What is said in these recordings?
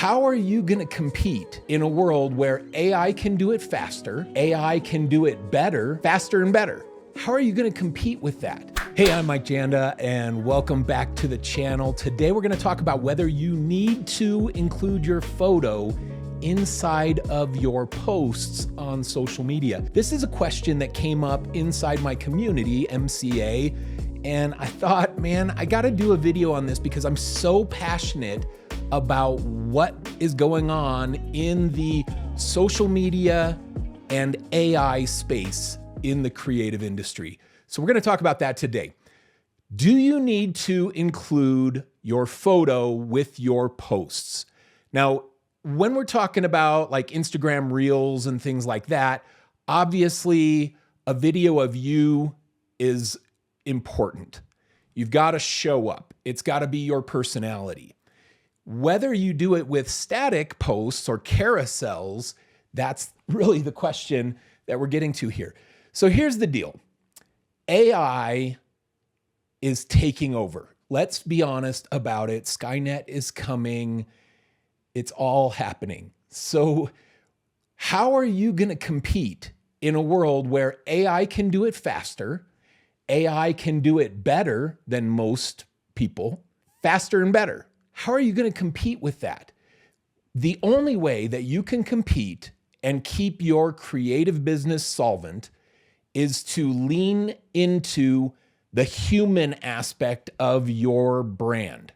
How are you going to compete in a world where AI can do it faster, AI can do it better, faster and better? How are you going to compete with that? Hey, I'm Mike Janda, and welcome back to the channel. Today, we're going to talk about whether you need to include your photo inside of your posts on social media. This is a question that came up inside my community, MCA, and I thought, man, I got to do a video on this because I'm so passionate about what is going on in the social media and AI space in the creative industry. So we're going to talk about that today. Do you need to include your photo with your posts? Now, when we're talking about like Instagram Reels and things like that, obviously a video of you is important. You've got to show up. It's got to be your personality. Whether you do it with static posts or carousels, that's really the question that we're getting to here. So here's the deal. AI is taking over. Let's be honest about it. Skynet is coming. It's all happening. So how are you going to compete in a world where AI can do it faster, AI can do it better than most people, faster and better? How are you going to compete with that? The only way that you can compete and keep your creative business solvent is to lean into the human aspect of your brand,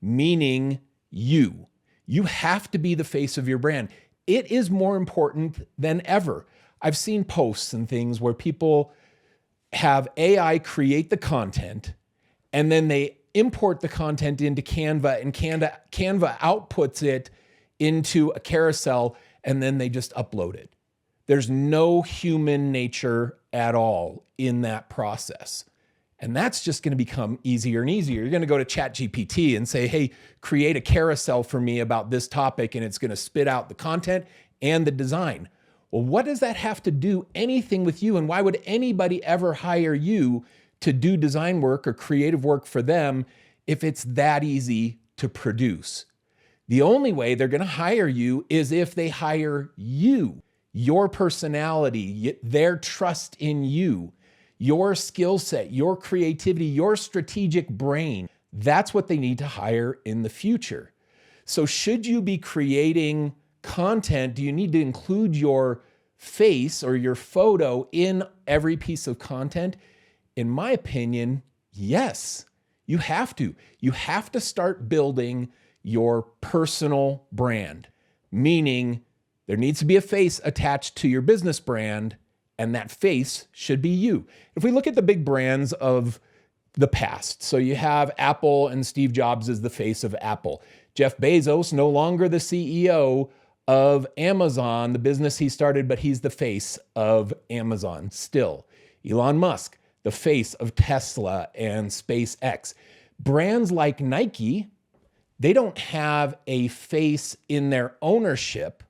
meaning you. You have to be the face of your brand. It is more important than ever. I've seen posts and things where people have AI create the content and then they import the content into Canva, and Canva outputs it into a carousel, and then they just upload it. There's no human nature at all in that process. And that's just going to become easier and easier. You're going to go to ChatGPT and say, hey, create a carousel for me about this topic, and it's going to spit out the content and the design. Well, what does that have to do anything with you? And why would anybody ever hire you to do design work or creative work for them if it's that easy to produce? The only way they're going to hire you is if they hire you, your personality, their trust in you, your skill set, your creativity, your strategic brain. That's what they need to hire in the future. So should you be creating content, do you need to include your face or your photo in every piece of content? In my opinion, yes, you have to. You have to start building your personal brand, meaning there needs to be a face attached to your business brand, and that face should be you. If we look at the big brands of the past, so you have Apple and Steve Jobs is the face of Apple. Jeff Bezos, no longer the CEO of Amazon, the business he started, but he's the face of Amazon still. Elon Musk, the face of Tesla and SpaceX. Brands like Nike, they don't have a face in their ownership,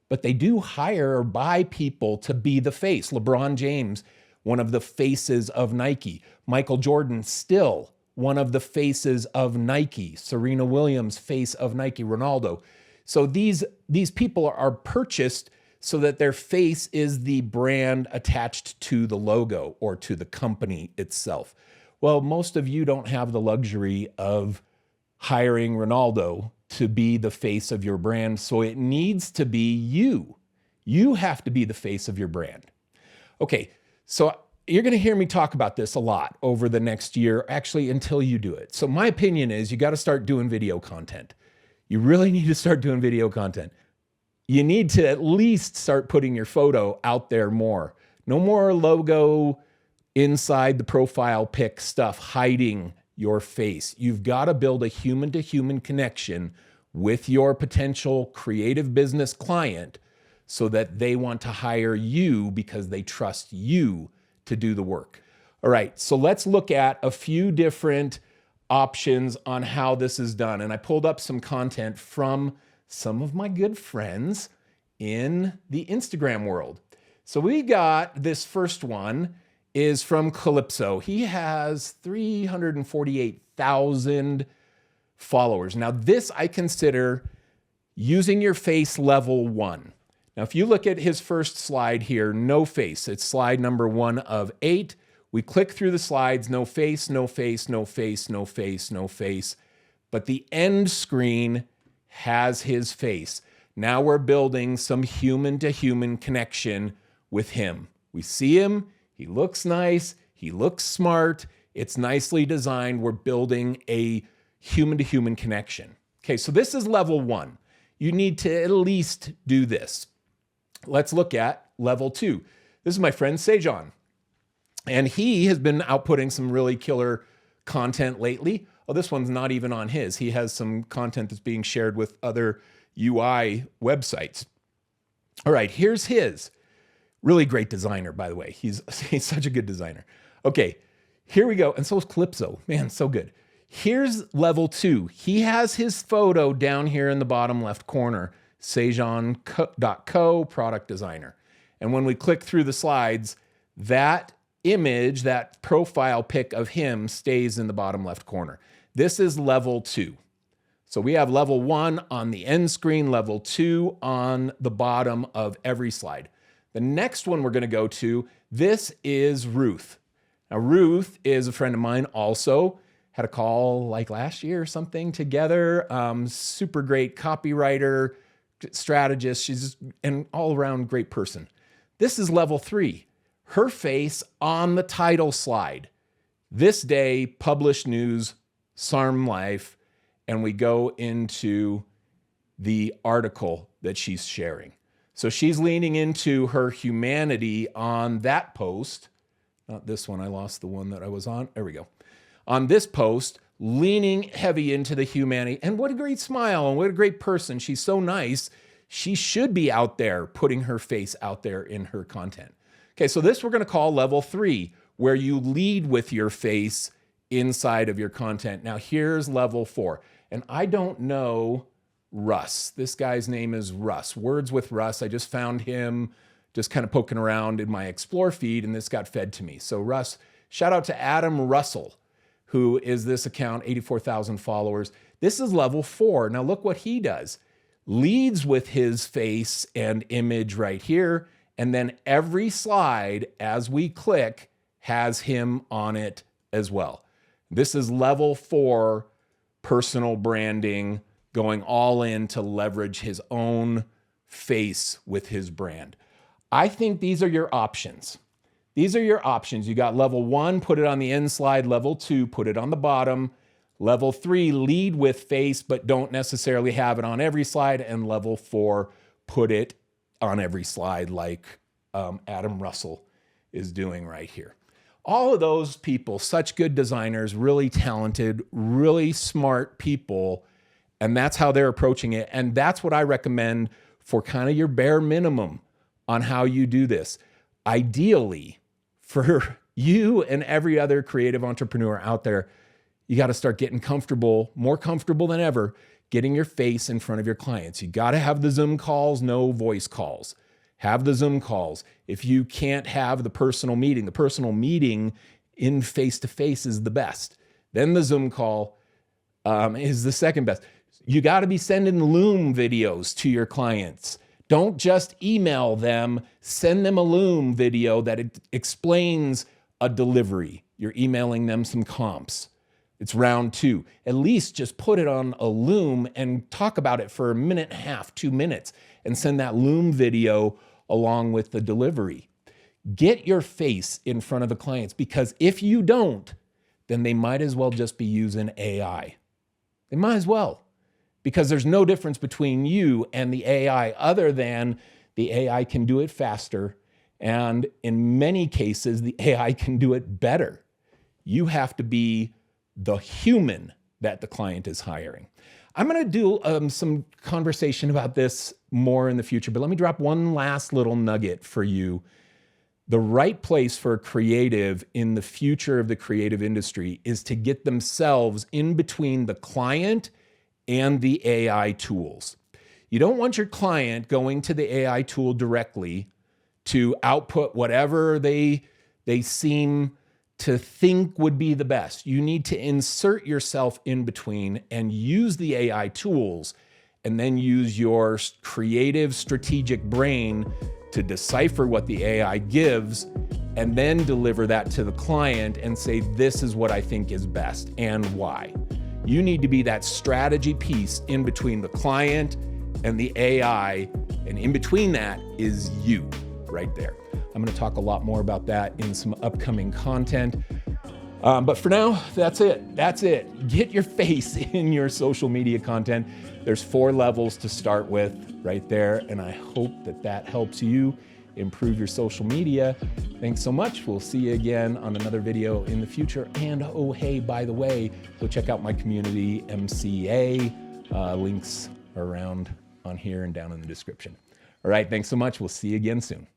but they do hire or buy people to be the face. LeBron James, one of the faces of Nike. Michael Jordan, still one of the faces of Nike. Serena Williams, face of Nike. Ronaldo. So these people are purchased so that their face is the brand attached to the logo or to the company itself. Well, most of you don't have the luxury of hiring Ronaldo to be the face of your brand, so it needs to be you. You have to be the face of your brand. Okay, so you're going to hear me talk about this a lot over the next year, actually until you do it. So my opinion is you got to start doing video content. You really need to start doing video content. You need to at least start putting your photo out there more. No more logo inside the profile pic stuff hiding your face. You've got to build a human-to-human connection with your potential creative business client so that they want to hire you because they trust you to do the work. All right, so let's look at a few different options on how this is done. And I pulled up some content from some of my good friends in the Instagram world. So we got this first one is from Calypso. He has 348,000 followers. Now this I consider Using your face level 1. Now, if you look at his first slide here, no face. It's slide number 1 of 8. We click through the slides, no face, no face, no face, no face, no face. But the end screen has his face. Now we're building some human-to-human connection with him. We see him, he looks nice, he looks smart, it's nicely designed. We're building a human-to-human connection. Okay, so this is level 1. You need to at least do this. Let's look at level 2. This is my friend Sejan. And he has been outputting some really killer content lately. Oh, this one's not even on his. He has some content that's being shared with other UI websites. All right, here's his. Really great designer, by the way. He's such a good designer. Okay, here we go. And so is Calypso. Man, so good. Here's level 2. He has his photo down here in the bottom left corner, Sejan.co, product designer. And when we click through the slides, that image, that profile pic of him stays in the bottom left corner. This is level 2. So we have level 1 on the end screen, level 2 on the bottom of every slide. The next one we're going to go to, this is Ruth. Now, Ruth is a friend of mine also. Had a call like last year or something together. Super great copywriter, strategist. She's just an all-around great person. This is level 3. Her face on the title slide. This day, published news, SARM Life, and we go into the article that she's sharing. So she's leaning into her humanity on that post. Not this one, I lost the one that I was on. There we go. On this post, leaning heavy into the humanity. And what a great smile and what a great person. She's so nice. She should be out there putting her face out there in her content. Okay, so this we're going to call level 3, where you lead with your face inside of your content. Now here's level 4. And I don't know Russ. This guy's name is Russ. Words with Russ. I just found him just kind of poking around in my Explore feed, and this got fed to me. So Russ, shout out to Adam Russell, who is this account, 84,000 followers. This is level 4. Now look what he does. Leads with his face and image right here. And then every slide, as we click, has him on it as well. This is level 4 personal branding, going all in to leverage his own face with his brand. I think these are your options. These are your options. You got level 1, put it on the end slide. Level 2, put it on the bottom. Level 3, lead with face, but don't necessarily have it on every slide. And level 4, put it on every slide like Adam Russell is doing right here. All of those people, such good designers, really talented, really smart people, and that's how they're approaching it. And that's what I recommend for kind of your bare minimum on how you do this. Ideally, for you and every other creative entrepreneur out there, you got to start getting comfortable, more comfortable than ever, getting your face in front of your clients. You got to have the Zoom calls, no voice calls. Have the Zoom calls. If you can't have the personal meeting in face-to-face is the best. Then the Zoom call is the second best. You got to be sending Loom videos to your clients. Don't just email them. Send them a Loom video that explains a delivery. You're emailing them some comps. It's round 2. At least just put it on a Loom and talk about it for a minute and a half, 2 minutes, and send that Loom video along with the delivery. Get your face in front of the clients, because if you don't, then they might as well just be using AI. They might as well, because there's no difference between you and the AI other than the AI can do it faster, and in many cases, the AI can do it better. You have to be the human that the client is hiring. I'm going to do some conversation about this more in the future, but let me drop one last little nugget for you. The right place for a creative in the future of the creative industry is to get themselves in between the client and the AI tools. You don't want your client going to the AI tool directly to output whatever they seem to think would be the best. You need to insert yourself in between and use the AI tools and then use your creative, strategic brain to decipher what the AI gives, and then deliver that to the client and say, this is what I think is best and why. You need to be that strategy piece in between the client and the AI, and in between that is you right there. I'm going to talk a lot more about that in some upcoming content. But for now, that's it. Get your face in your social media content. There's 4 levels to start with right there. And I hope that helps you improve your social media. Thanks so much. We'll see you again on another video in the future. And oh, hey, by the way, go check out my community, MCA. Links are around on here and down in the description. All right, thanks so much. We'll see you again soon.